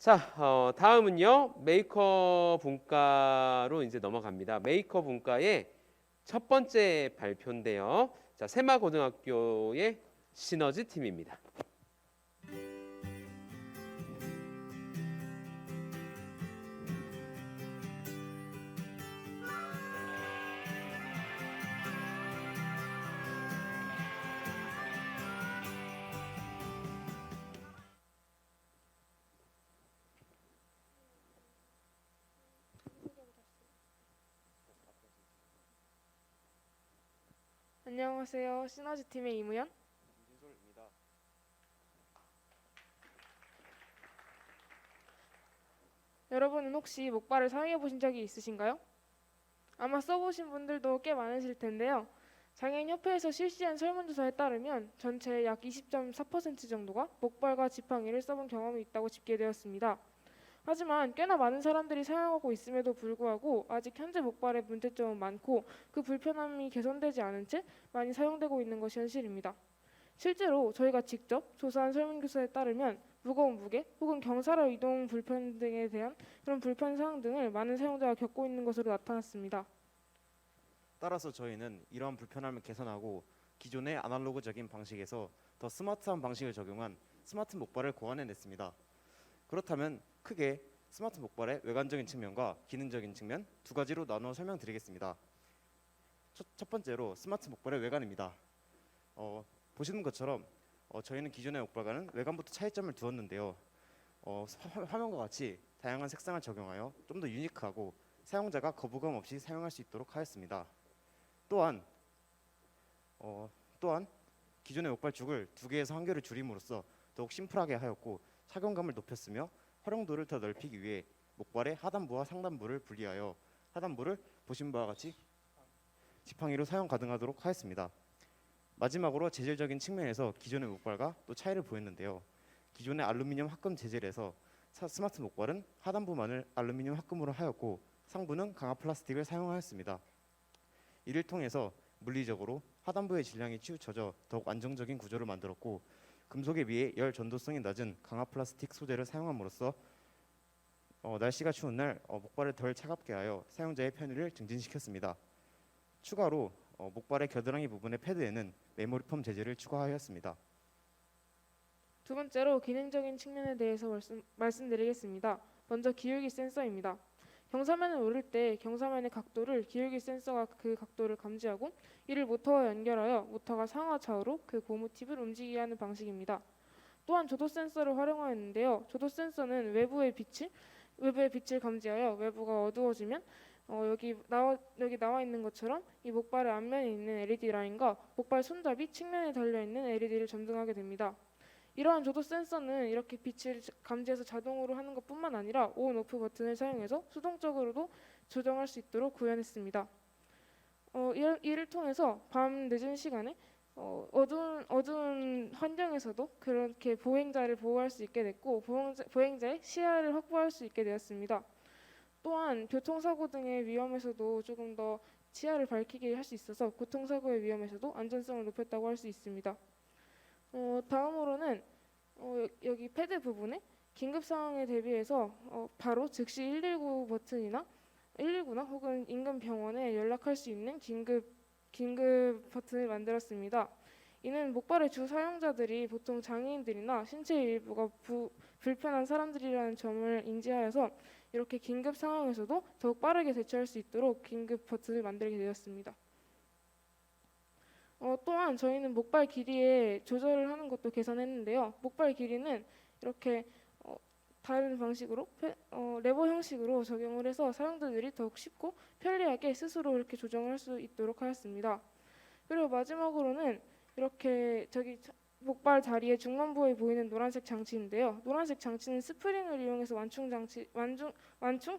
자, 다음은요. 메이커 분과로 이제 넘어갑니다. 메이커 분과의 첫 번째 발표인데요. 자, 세마고등학교의 시너지 팀입니다. 안녕하세요. 시너지 팀의 이무연. 김진솔입니다. 여러분은 혹시 목발을 사용해 보신 적이 있으신가요? 아마 써보신 분들도 꽤 많으실 텐데요. 장애인협회에서 실시한 설문조사에 따르면 전체의 약 20.4% 정도가 목발과 지팡이를 써본 경험이 있다고 집계되었습니다. 하지만 꽤나 많은 사람들이 사용하고 있음에도 불구하고 아직 현재 목발에 문제점은 많고 그 불편함이 개선되지 않은 채 많이 사용되고 있는 것이 현실입니다. 실제로 저희가 직접 조사한 설문조사에 따르면 무거운 무게 혹은 경사로 이동 불편 등에 대한 그런 불편 사항 등을 많은 사용자가 겪고 있는 것으로 나타났습니다. 따라서 저희는 이러한 불편함을 개선하고 기존의 아날로그적인 방식에서 더 스마트한 방식을 적용한 스마트 목발을 고안해냈습니다. 그렇다면 크게 스마트 목발의 외관적인 측면과 기능적인 측면 두 가지로 나누어 설명드리겠습니다. 첫 번째로 스마트 목발의 외관입니다. 보시는 것처럼 저희는 기존의 목발과는 외관부터 차이점을 두었는데요. 화면과 같이 다양한 색상을 적용하여 좀 더 유니크하고 사용자가 거부감 없이 사용할 수 있도록 하였습니다. 또한 기존의 목발축을 2개에서 1개를 줄임으로써 더욱 심플하게 하였고 착용감을 높였으며 활용도를 더 넓히기 위해 목발의 하단부와 상단부를 분리하여 하단부를 보신 바와 같이 지팡이로 사용 가능하도록 하였습니다. 마지막으로 재질적인 측면에서 기존의 목발과 또 차이를 보였는데요. 기존의 알루미늄 합금 재질에서 스마트 목발은 하단부만을 알루미늄 합금으로 하였고 상부는 강화 플라스틱을 사용하였습니다. 이를 통해서 물리적으로 하단부의 질량이 치우쳐져 더욱 안정적인 구조를 만들었고 금속에 비해 열 전도성이 낮은 강화 플라스틱 소재를 사용함으로써 날씨가 추운 날 목발을 덜 차갑게 하여 사용자의 편의를 증진시켰습니다. 추가로 목발의 겨드랑이 부분의 패드에는 메모리 폼 재질을 추가하였습니다. 두 번째로 기능적인 측면에 대해서 말씀드리겠습니다. 먼저 기울기 센서입니다. 경사면을 오를 때 경사면의 각도를 기울기 센서가 그 각도를 감지하고 이를 모터와 연결하여 모터가 상하 좌우로 그 고무 팁을 움직이게 하는 방식입니다. 또한 조도 센서를 활용하였는데요. 조도 센서는 외부의 빛을 감지하여 외부가 어두워지면 여기 나와 있는 것처럼 이 목발의 앞면에 있는 LED 라인과 목발 손잡이 측면에 달려 있는 LED를 전등하게 됩니다. 이러한 조도 센서는 이렇게 빛을 감지해서 자동으로 하는 것뿐만 아니라 온, 오프 버튼을 사용해서 수동적으로도 조정할 수 있도록 구현했습니다. 이를 통해서 밤 늦은 시간에 어두운 환경에서도 그렇게 보행자를 보호할 수 있게 됐고 보행자의 시야를 확보할 수 있게 되었습니다. 또한 교통사고 등의 위험에서도 조금 더 시야를 밝히게 할 수 있어서 교통사고의 위험에서도 안전성을 높였다고 할 수 있습니다. 다음으로는 여기 패드 부분에 긴급 상황에 대비해서 바로 즉시 119 버튼이나 119나 혹은 인근 병원에 연락할 수 있는 긴급 버튼을 만들었습니다. 이는 목발의 주 사용자들이 보통 장애인들이나 신체 일부가 불편한 사람들이라는 점을 인지하여서 이렇게 긴급 상황에서도 더욱 빠르게 대처할 수 있도록 긴급 버튼을 만들게 되었습니다. 또한 저희는 목발 길이에 조절을 하는 것도 개선했는데요. 목발 길이는 이렇게 다른 방식으로 레버 형식으로 적용을 해서 사용자들이 더욱 쉽고 편리하게 스스로 이렇게 조정을 할 수 있도록 하였습니다. 그리고 마지막으로는 이렇게 목발 다리의 중간부에 보이는 노란색 장치인데요. 노란색 장치는 스프링을 이용해서 완충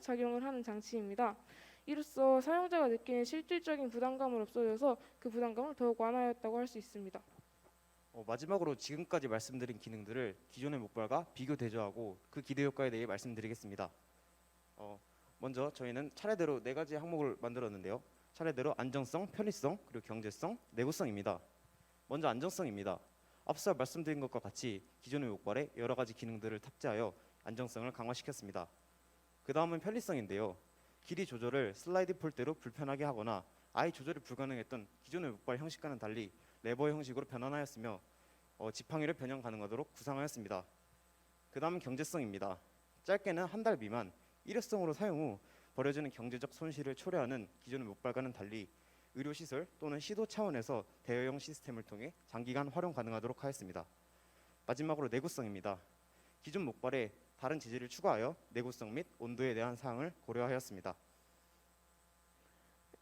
작용을 하는 장치입니다. 이로써 사용자가 느끼는 실질적인 부담감을 없어져서 그 부담감을 더욱 완화하였다고 할 수 있습니다. 마지막으로 지금까지 말씀드린 기능들을 기존의 목발과 비교 대조하고 그 기대 효과에 대해 말씀드리겠습니다. 먼저 저희는 차례대로 4가지 항목을 만들었는데요. 차례대로 안정성, 편의성, 그리고 경제성, 내구성입니다. 먼저 안정성입니다. 앞서 말씀드린 것과 같이 기존의 목발에 여러 가지 기능들을 탑재하여 안정성을 강화시켰습니다. 그 다음은 편리성인데요. 길이 조절을 슬라이드 폴대로 불편하게 하거나 아예 조절이 불가능했던 기존의 목발 형식과는 달리 레버 형식으로 변환하였으며 지팡이를 변형 가능하도록 구상하였습니다. 그 다음은 경제성입니다. 짧게는 한 달 미만 일회성으로 사용 후 버려지는 경제적 손실을 초래하는 기존의 목발과는 달리 의료시설 또는 시도 차원에서 대여용 시스템을 통해 장기간 활용 가능하도록 하였습니다. 마지막으로 내구성입니다. 기존 목발에 다른 재질을 추가하여 내구성 및 온도에 대한 사항을 고려하였습니다.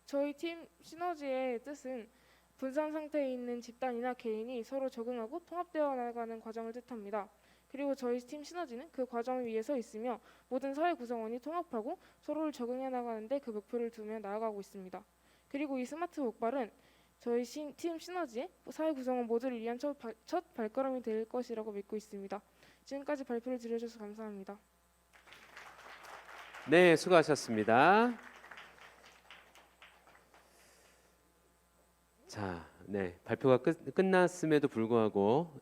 저희 팀 시너지의 뜻은 분산 상태에 있는 집단이나 개인이 서로 적응하고 통합되어 나가는 과정을 뜻합니다. 그리고 저희 팀 시너지는 그 과정 위에 서 있으며 모든 사회 구성원이 통합하고 서로를 적응해 나가는데 그 목표를 두며 나아가고 있습니다. 그리고 이 스마트 목발은 저희 팀 시너지의 사회 구성원 모두를 위한 첫 발걸음이 될 것이라고 믿고 있습니다. 지금까지 발표를 들어주셔서 감사합니다. 네, 수고하셨습니다. 자, 네, 발표가 끝났음에도 불구하고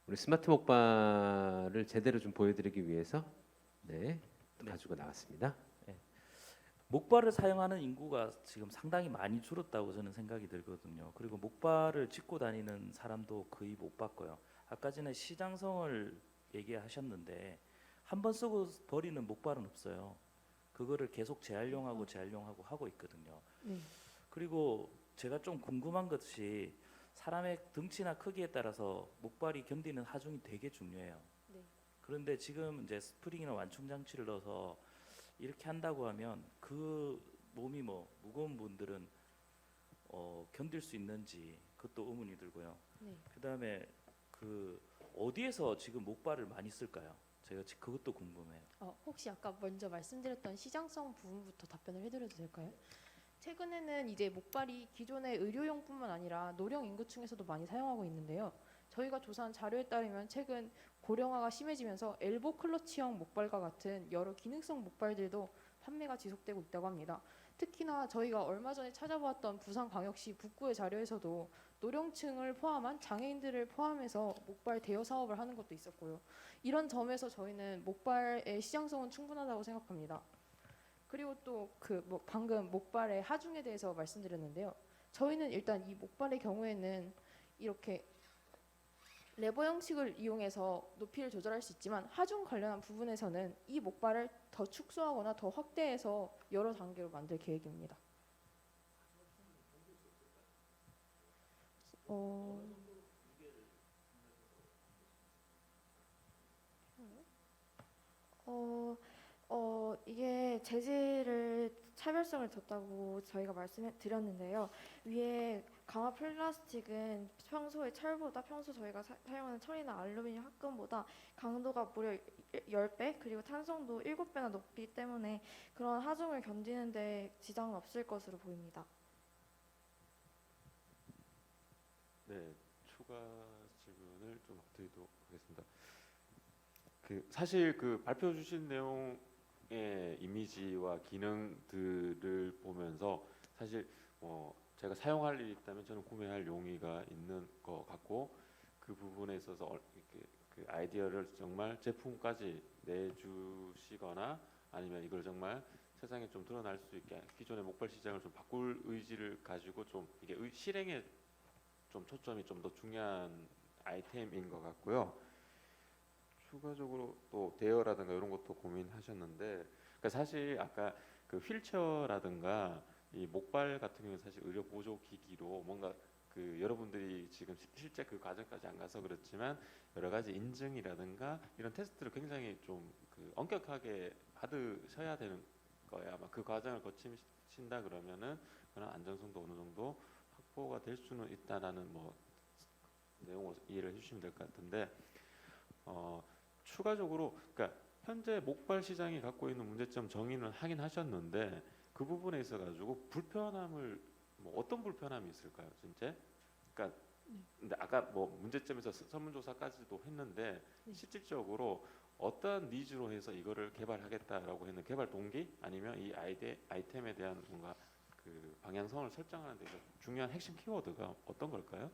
우리 스마트 목발을 제대로 좀 보여드리기 위해서 또 가지고 나왔습니다. 목발을 사용하는 인구가 지금 상당히 많이 줄었다고 저는 생각이 들거든요. 그리고 목발을 짚고 다니는 사람도 거의 못 봤고요. 아까 전에 시장성을 얘기하셨는데 한 번 쓰고 버리는 목발은 없어요. 그거를 계속 재활용하고 하고 있거든요. 그리고 제가 좀 궁금한 것이 사람의 등치나 크기에 따라서 목발이 견디는 하중이 되게 중요해요. 그런데 지금 이제 스프링이나 완충 장치를 넣어서 이렇게 한다고 하면 그 몸이 무거운 분들은 견딜 수 있는지 그것도 의문이 들고요. 그다음에 그 어디에서 지금 목발을 많이 쓸까요? 제가 그것도 궁금해요. 혹시 아까 먼저 말씀드렸던 시장성 부분부터 답변을 해드려도 될까요? 최근에는 이제 목발이 기존의 의료용뿐만 아니라 노령 인구층에서도 많이 사용하고 있는데요. 저희가 조사한 자료에 따르면 최근 고령화가 심해지면서 엘보 클러치형 목발과 같은 여러 기능성 목발들도 판매가 지속되고 있다고 합니다. 특히나 저희가 얼마 전에 찾아보았던 부산광역시 북구의 자료에서도 노령층을 포함한 장애인들을 포함해서 목발 대여 사업을 하는 것도 있었고요. 이런 점에서 저희는 목발의 시장성은 충분하다고 생각합니다. 그리고 또 방금 목발의 하중에 대해서 말씀드렸는데요. 저희는 일단 이 목발의 경우에는 이렇게 레버 형식을 이용해서 높이를 조절할 수 있지만 하중 관련한 부분에서는 이 목발을 더 축소하거나 더 확대해서 여러 단계로 만들 계획입니다. 이게 재질을 차별성을 뒀다고 저희가 말씀드렸는데요. 위에 강화 플라스틱은 평소에 철보다 저희가 사용하는 철이나 알루미늄 합금보다 강도가 무려 10배 그리고 탄성도 7배나 높기 때문에 그런 하중을 견디는 데 지장은 없을 것으로 보입니다. 네, 추가 질문을 좀 드리도록 하겠습니다. 사실 발표 주신 내용의 이미지와 기능들을 보면서 사실 제가 사용할 일이 있다면 저는 구매할 용의가 있는 것 같고 그 부분에 있어서 이렇게 그 아이디어를 정말 제품까지 내주시거나 아니면 이걸 정말 세상에 좀 드러날 수 있게 기존의 목발 시장을 좀 바꿀 의지를 가지고 좀 이게 실행에 좀 초점이 좀 더 중요한 아이템인 것 같고요. 추가적으로 또 대여라든가 이런 것도 고민하셨는데, 그러니까 사실 아까 그 휠체어라든가 이 목발 같은 경우는 사실 의료 보조 기기로 뭔가 여러분들이 지금 실제 그 과정까지 안 가서 그렇지만 여러 가지 인증이라든가 이런 테스트를 굉장히 좀 엄격하게 받으셔야 되는 거예요. 아마 그 과정을 거치신다 그러면은 그런 안전성도 어느 정도 확보가 될 수는 있다라는 내용을 이해를 해주시면 될 것 같은데, 추가적으로 그러니까 현재 목발 시장이 갖고 있는 문제점 정의는 하긴 하셨는데 그 부분에 있어 가지고 불편함을 어떤 불편함이 있을까요, 진짜? 그러니까 근데 아까 문제점에서 설문조사까지도 했는데 실질적으로 어떤 니즈로 해서 이거를 개발하겠다라고 했는 개발 동기 아니면 이 아이템에 대한 뭔가 방향성을 설정하는 데 중요한 핵심 키워드가 어떤 걸까요?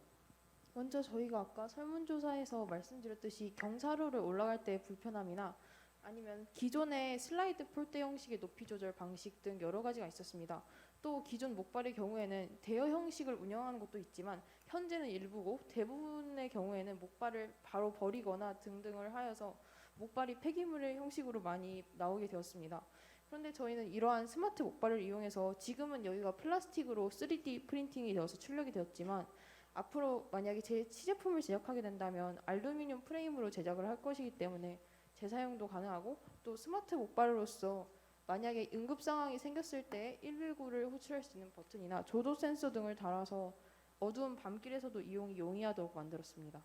먼저 저희가 아까 설문조사에서 말씀드렸듯이 경사로를 올라갈 때의 불편함이나 아니면 기존의 슬라이드 폴대 형식의 높이 조절 방식 등 여러 가지가 있었습니다. 또 기존 목발의 경우에는 대여 형식을 운영하는 것도 있지만 현재는 일부고 대부분의 경우에는 목발을 바로 버리거나 등등을 하여서 목발이 폐기물의 형식으로 많이 나오게 되었습니다. 그런데 저희는 이러한 스마트 목발을 이용해서 지금은 여기가 플라스틱으로 3D 프린팅이 되어서 출력이 되었지만 앞으로 만약에 제 시제품을 제작하게 된다면 알루미늄 프레임으로 제작을 할 것이기 때문에 재사용도 가능하고 또 스마트 목발로서 만약에 응급 상황이 생겼을 때 119를 호출할 수 있는 버튼이나 조도 센서 등을 달아서 어두운 밤길에서도 이용이 용이하도록 만들었습니다.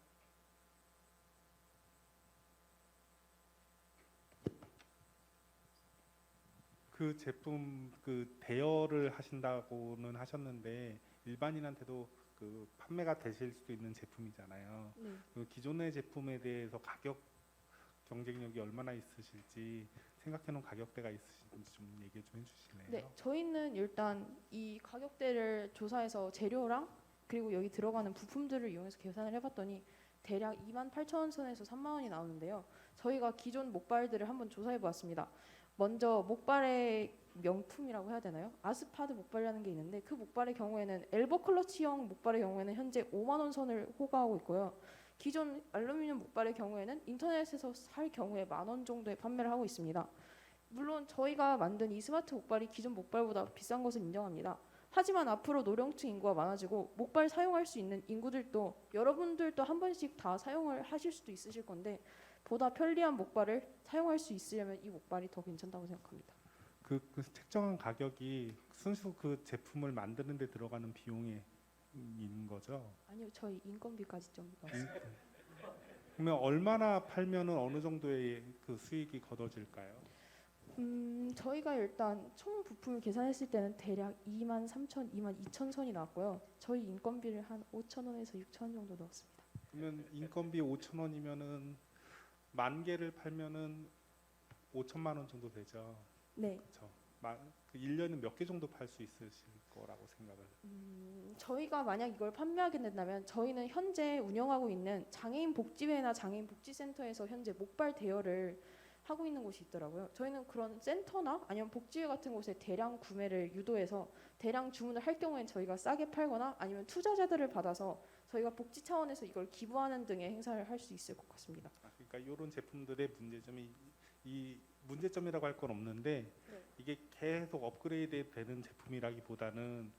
그 제품 그 대여를 하신다고는 하셨는데 일반인한테도 그 판매가 되실 수도 있는 제품이잖아요. 네. 그 기존의 제품에 대해서 가격 경쟁력이 얼마나 있으실지 생각해놓은 가격대가 있으신지 좀 얘기 좀 해주실래요? 네, 저희는 일단 이 가격대를 조사해서 재료랑 그리고 여기 들어가는 부품들을 이용해서 계산을 해봤더니 대략 28,000원 선에서 3만 원이 나오는데요. 저희가 기존 목발들을 한번 조사해보았습니다. 먼저 목발의 명품이라고 해야 되나요? 아스파드 목발이라는 게 있는데 그 목발의 경우에는 엘보 클러치형 목발의 경우에는 현재 5만 원 선을 호가하고 있고요. 기존 알루미늄 목발의 경우에는 인터넷에서 살 경우에 10,000원 정도에 판매를 하고 있습니다. 물론 저희가 만든 이 스마트 목발이 기존 목발보다 비싼 것을 인정합니다. 하지만 앞으로 노령층 인구가 많아지고 목발 사용할 수 있는 인구들도 여러분들도 한 번씩 다 사용을 하실 수도 있으실 건데 보다 편리한 목발을 사용할 수 있으려면 이 목발이 더 괜찮다고 생각합니다. 그 책정한 가격이 순수 그 제품을 만드는 데 들어가는 비용이 있는 거죠? 아니요, 저희 인건비까지 좀 넣었습니다. 그러면 얼마나 팔면은 어느 정도의 그 수익이 거둬질까요? 저희가 일단 총 부품을 계산했을 때는 대략 23,000, 22,000선이 나왔고요. 저희 인건비를 한 5,000원에서 6,000원 정도 넣었습니다. 그러면 인건비 5,000원이면은 10,000개를 팔면은 5천만 원 정도 되죠. 네, 그렇죠. 그 1년에 몇 개 정도 팔 수 있으실 거라고 생각을. 저희가 만약 이걸 판매하게 된다면 저희는 현재 운영하고 있는 장애인 복지회나 장애인 복지센터에서 현재 목발 대여를 하고 있는 곳이 있더라고요. 저희는 그런 센터나 아니면 복지회 같은 곳에 대량 구매를 유도해서 대량 주문을 할 경우엔 저희가 싸게 팔거나 아니면 투자자들을 받아서 저희가 복지 차원에서 이걸 기부하는 등의 행사를 할 수 있을 것 같습니다. 그러니까 이런 제품들의 문제점이 이 문제점이라고 할 건 없는데 네. 이게 계속 업그레이드 되는 제품이라기보다는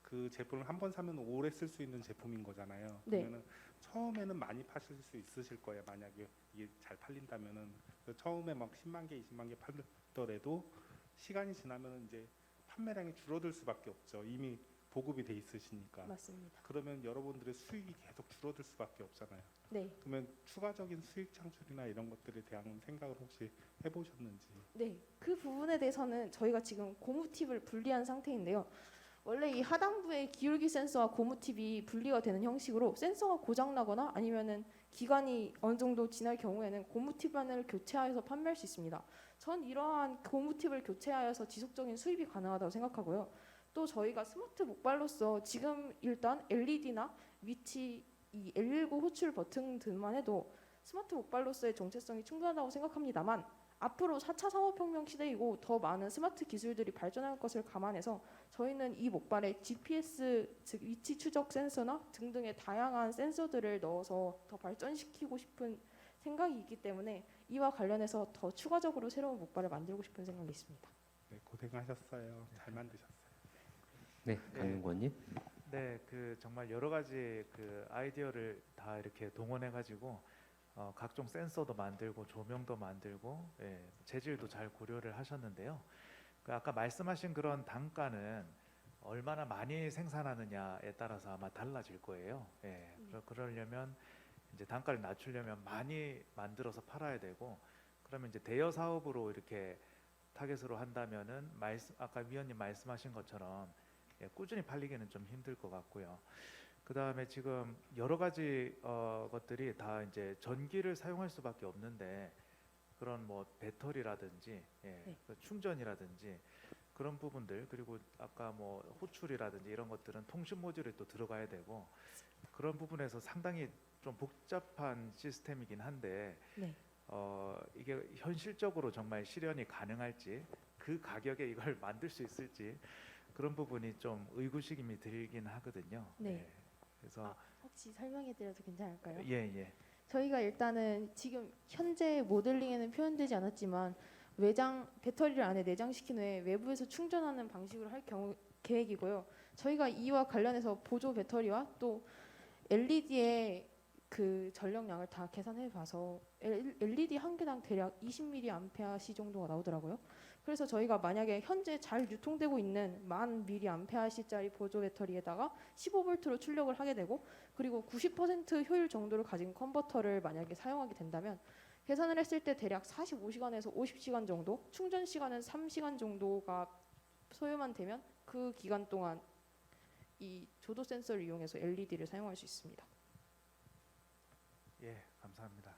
그 제품을 한 번 사면 오래 쓸 수 있는 제품인 거잖아요. 네. 그러면은 처음에는 많이 파실 수 있으실 거예요. 만약에 이게 잘 팔린다면은 처음에 막 10만 개, 20만 개 팔더라도 시간이 지나면 이제 판매량이 줄어들 수밖에 없죠. 이미 보급이 돼 있으시니까. 맞습니다. 그러면 여러분들의 수익이 계속 줄어들 수밖에 없잖아요. 네. 그러면 추가적인 수익 창출이나 이런 것들에 대한 생각을 혹시 해보셨는지? 네, 그 부분에 대해서는 저희가 지금 고무 팁을 분리한 상태인데요. 원래 이 하단부의 기울기 센서와 고무 팁이 분리가 되는 형식으로 센서가 고장 나거나 아니면은 기간이 어느 정도 지날 경우에는 고무 팁만을 교체하여서 판매할 수 있습니다. 전 이러한 고무 팁을 교체하여서 지속적인 수입이 가능하다고 생각하고요. 또 저희가 스마트 목발로서 지금 일단 LED나 위치 이 119 호출 버튼 등만 해도 스마트 목발로서의 정체성이 충분하다고 생각합니다만 앞으로 4차 산업혁명 시대이고 더 많은 스마트 기술들이 발전할 것을 감안해서 저희는 이 목발에 GPS 즉 위치 추적 센서나 등등의 다양한 센서들을 넣어서 더 발전시키고 싶은 생각이 있기 때문에 이와 관련해서 더 추가적으로 새로운 목발을 만들고 싶은 생각이 있습니다. 네, 고생하셨어요. 잘 만드셨어요. 네, 강윤권님. 네, 그 정말 여러 가지 그 아이디어를 다 이렇게 동원해 가지고 각종 센서도 만들고 조명도 만들고 재질도 잘 고려를 하셨는데요. 그 아까 말씀하신 그런 단가는 얼마나 많이 생산하느냐에 따라서 아마 달라질 거예요. 그러려면 이제 단가를 낮추려면 많이 만들어서 팔아야 되고 그러면 이제 대여 사업으로 이렇게 타겟으로 한다면은 아까 위원님 말씀하신 것처럼 꾸준히 팔리기는 좀 힘들 것 같고요. 그 다음에 지금 여러 가지 것들이 다 이제 전기를 사용할 수밖에 없는데 그런 뭐 배터리라든지 그 충전이라든지 그런 부분들 그리고 아까 뭐 호출이라든지 이런 것들은 통신 모듈에 또 들어가야 되고 그런 부분에서 상당히 좀 복잡한 시스템이긴 한데 네. 이게 현실적으로 정말 실현이 가능할지 그 가격에 이걸 만들 수 있을지 그런 부분이 좀 의구심이 들긴 하거든요. 네. 그래서 혹시 설명해 드려도 괜찮을까요? 예. 저희가 일단은 지금 현재 모델링에는 표현되지 않았지만 외장 배터리를 안에 내장시킨 후에 외부에서 충전하는 방식으로 할 경우 계획이고요. 저희가 이와 관련해서 보조 배터리와 또 LED의 그 전력량을 다 계산해 봐서 LED 한 개당 대략 20mAh 정도가 나오더라고요. 그래서 저희가 만약에 현재 잘 유통되고 있는 1000mAh짜리 보조 배터리에다가 15V로 출력을 하게 되고 그리고 90% 효율 정도를 가진 컨버터를 만약에 사용하게 된다면 계산을 했을 때 대략 45시간에서 50시간 정도, 충전 시간은 3시간 정도가 소요만 되면 그 기간 동안 이 조도 센서를 이용해서 LED를 사용할 수 있습니다. 예, 감사합니다.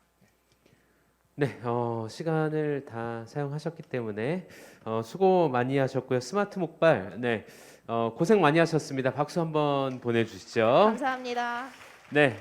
네, 시간을 다 사용하셨기 때문에 수고 많이 하셨고요. 스마트 목발, 네, 고생 많이 하셨습니다. 박수 한번 보내주시죠. 감사합니다. 네,